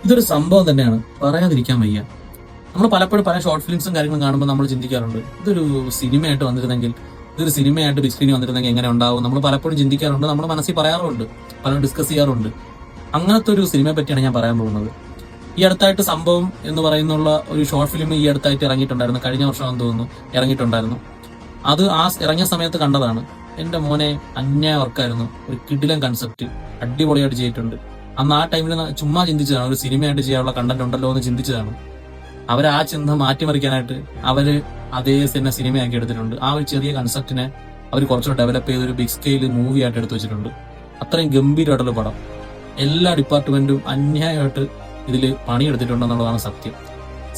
ഇതൊരു സംഭവം തന്നെയാണ്, പറയാതിരിക്കാൻ വയ്യ. നമ്മൾ പലപ്പോഴും പല ഷോർട്ട് ഫിലിംസും കാര്യങ്ങളും കാണുമ്പോൾ നമ്മൾ ചിന്തിക്കാറുണ്ട്, ഇതൊരു സിനിമയായിട്ട് വന്നിരുന്നെങ്കിൽ, ഇതൊരു സിനിമയായിട്ട് ബിഗ് സ്ക്രീനിൽ വന്നിരുന്നെങ്കിൽ എങ്ങനെ ഉണ്ടാവും. നമ്മൾ പലപ്പോഴും ചിന്തിക്കാറുണ്ട്, നമ്മുടെ മനസ്സിൽ പറയാറുണ്ട്, പലരും ഡിസ്കസ് ചെയ്യാറുണ്ട്. അങ്ങനത്തെ ഒരു സിനിമയെ പറ്റിയാണ് ഞാൻ പറയാൻ പോകുന്നത്. ഈ അടുത്തായിട്ട് സംഭവം എന്ന് പറയുന്നുള്ള ഒരു ഷോർട്ട് ഫിലിം ഈ അടുത്തായിട്ട് ഇറങ്ങിയിട്ടുണ്ടായിരുന്നു. കഴിഞ്ഞ വർഷം തോന്നുന്നു ഇറങ്ങിയിട്ടുണ്ടായിരുന്നു. അത് ഇറങ്ങിയ സമയത്ത് കണ്ടതാണ്. എന്റെ മോനെ അന്യായ വർക്കായിരുന്നു. ഒരു കിടിലൻ കൺസെപ്റ്റ്, അടിപൊളിയായിട്ട് ചെയ്തിട്ടുണ്ട്. അന്ന് ആ ടൈമിൽ ചുമ്മാ ചിന്തിച്ചതാണ്, ഒരു സിനിമയായിട്ട് ചെയ്യാനുള്ള കണ്ടന്റ് ഉണ്ടല്ലോ എന്ന് ചിന്തിച്ചതാണ്. അവർ ആ ചിന്ത മാറ്റിമറിക്കാനായിട്ട് അവര് അതേ തന്നെ സിനിമയാക്കി എടുത്തിട്ടുണ്ട്. ആ ഒരു ചെറിയ കൺസെപ്റ്റിനെ അവർ കുറച്ചുകൂടെ ഡെവലപ്പ് ചെയ്ത് ഒരു ബിഗ് സ്കെയിൽ മൂവി ആയിട്ട് എടുത്തു വെച്ചിട്ടുണ്ട്. അത്രയും ഗംഭീരമായിട്ടുള്ള പടം. എല്ലാ ഡിപ്പാർട്ട്മെന്റും അന്യായമായിട്ട് ഇതിൽ പണിയെടുത്തിട്ടുണ്ടെന്നുള്ളതാണ് സത്യം.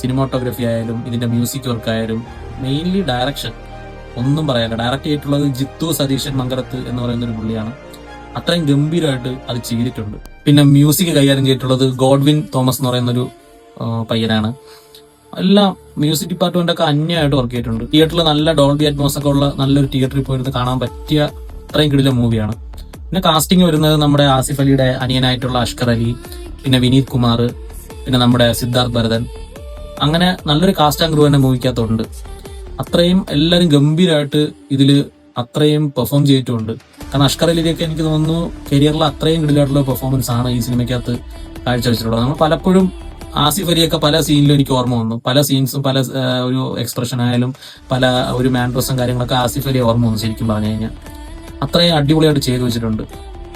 സിനിമാട്ടോഗ്രഫി ആയാലും ഇതിന്റെ മ്യൂസിക് വർക്ക് ആയാലും മെയിൻലി ഡയറക്ഷൻ ഒന്നും പറയാനില്ല. ഡയറക്റ്റ് ചെയ്തിട്ടുള്ളത് ജിത്തു സതീശൻ മംഗലത്ത് എന്ന് പറയുന്ന ഒരു പുള്ളിയാണ്. അത്രയും ഗംഭീരമായിട്ട് അത് ചെയ്തിട്ടുണ്ട്. പിന്നെ മ്യൂസിക് കൈകാര്യം ചെയ്തിട്ടുള്ളത് ഗോഡ്വിൻ തോമസ് എന്ന് പറയുന്ന ഒരു പയ്യനാണ്. എല്ലാം മ്യൂസിക് ഡിപ്പാർട്ട്മെന്റ് ഒക്കെ അന്യമായിട്ട് വർക്ക് ചെയ്തിട്ടുണ്ട്. തിയേറ്ററിൽ നല്ല ഡോൾബി അറ്റ്മോസ് ഒക്കെ ഉള്ള നല്ലൊരു തിയേറ്ററിൽ പോയിരുന്ന് കാണാൻ പറ്റിയ അത്രയും കിടില മൂവിയാണ്. പിന്നെ കാസ്റ്റിംഗ് വരുന്നത് നമ്മുടെ ആസിഫ് അലിയുടെ അനിയനായിട്ടുള്ള അഷ്കർ അലി, പിന്നെ വിനീത് കുമാർ, പിന്നെ നമ്മുടെ സിദ്ധാർത്ഥ് ഭരതൻ. അങ്ങനെ നല്ലൊരു കാസ്റ്റ് ആൻഡ് ക്രൂ തന്നെ മൂവിക്കകത്തുണ്ട്. അത്രയും എല്ലാവരും ഗംഭീരമായിട്ട് ഇതില് അത്രയും പെർഫോം ചെയ്തിട്ടുണ്ട്. കാരണം അഷ്കർ അലിയൊക്കെ എനിക്ക് തോന്നുന്നു കരിയറിൽ അത്രയും കിടിലായിട്ടുള്ള പെർഫോമൻസ് ആണ് ഈ സിനിമയ്ക്കകത്ത് കാഴ്ചവെച്ചിട്ടുള്ളത്. നമ്മൾ പലപ്പോഴും ആസിഫ് അലിയൊക്കെ പല സീനിലും എനിക്ക് ഓർമ്മ വന്നു. പല സീൻസും പല ഒരു എക്സ്പ്രഷൻ ആയാലും പല ഒരു മാൻഡ്രസും കാര്യങ്ങളൊക്കെ ആസിഫ് അലി ഓർമ്മ വന്നു. ശരിക്കും പറഞ്ഞു കഴിഞ്ഞാൽ അത്രയും അടിപൊളിയായിട്ട് ചെയ്തു വെച്ചിട്ടുണ്ട്.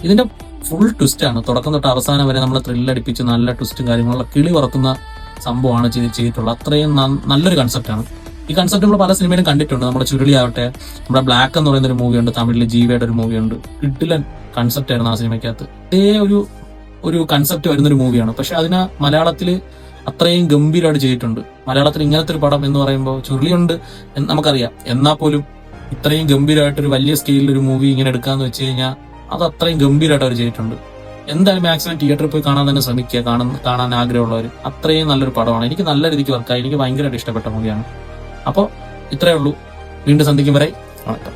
ഇതിന്റെ ഫുൾ ട്വിസ്റ്റാണ്. തുടക്കം തൊട്ട് അവസാനം വരെ നമ്മളെ ത്രില്ലടിപ്പിച്ച് നല്ല ട്വിസ്റ്റും കാര്യങ്ങളുള്ള കിളി പറക്കുന്ന സംഭവമാണ് ചെയ്തിട്ടുള്ളത്. അത്രയും നല്ലൊരു കൺസെപ്റ്റാണ്. ഈ കൺസെപ്റ്റ് നമ്മൾ പല സിനിമയിലും കണ്ടിട്ടുണ്ട്. നമ്മുടെ ചുരുളി ആവട്ടെ, നമ്മുടെ ബ്ലാക്ക് എന്ന് പറയുന്ന ഒരു മൂവിയുണ്ട്, തമിഴിൽ ജീവയുടെ ഒരു മൂവിയുണ്ട്. കിടിലൻ കൺസെപ്റ്റ് ആയിരുന്നു ആ സിനിമയ്ക്കകത്ത്. ഇതേ ഒരു കൺസെപ്റ്റ് വരുന്നൊരു മൂവിയാണ്. പക്ഷെ അതിന് മലയാളത്തിൽ അത്രയും ഗംഭീരമായിട്ട് ചെയ്തിട്ടുണ്ട്. മലയാളത്തിൽ ഇങ്ങനത്തെ ഒരു പടം എന്ന് പറയുമ്പോൾ ചുരുളിയുണ്ട് നമുക്കറിയാം, എന്നാൽ പോലും ഇത്രയും ഗംഭീരമായിട്ട് ഒരു വലിയ സ്കെയിലിൽ ഒരു മൂവി ഇങ്ങനെ എടുക്കാന്ന് വെച്ച് കഴിഞ്ഞാൽ അത് അത്രയും ഗംഭീരമായിട്ട് അവർ ചെയ്തിട്ടുണ്ട്. എന്തായാലും മാക്സിമം തിയേറ്ററിൽ പോയി കാണാൻ തന്നെ ശ്രമിക്കുക, കാണാൻ ആഗ്രഹമുള്ളവർ. അത്രയും നല്ലൊരു പടമാണ്. എനിക്ക് നല്ല രീതിക്ക് വർക്കായി, എനിക്ക് ഭയങ്കരമായിട്ട് ഇഷ്ടപ്പെട്ട മൂവിയാണ്. അപ്പോൾ ഇത്രയേ ഉള്ളൂ. വീണ്ടും സന്ധിക്കും വരെ വണക്കം.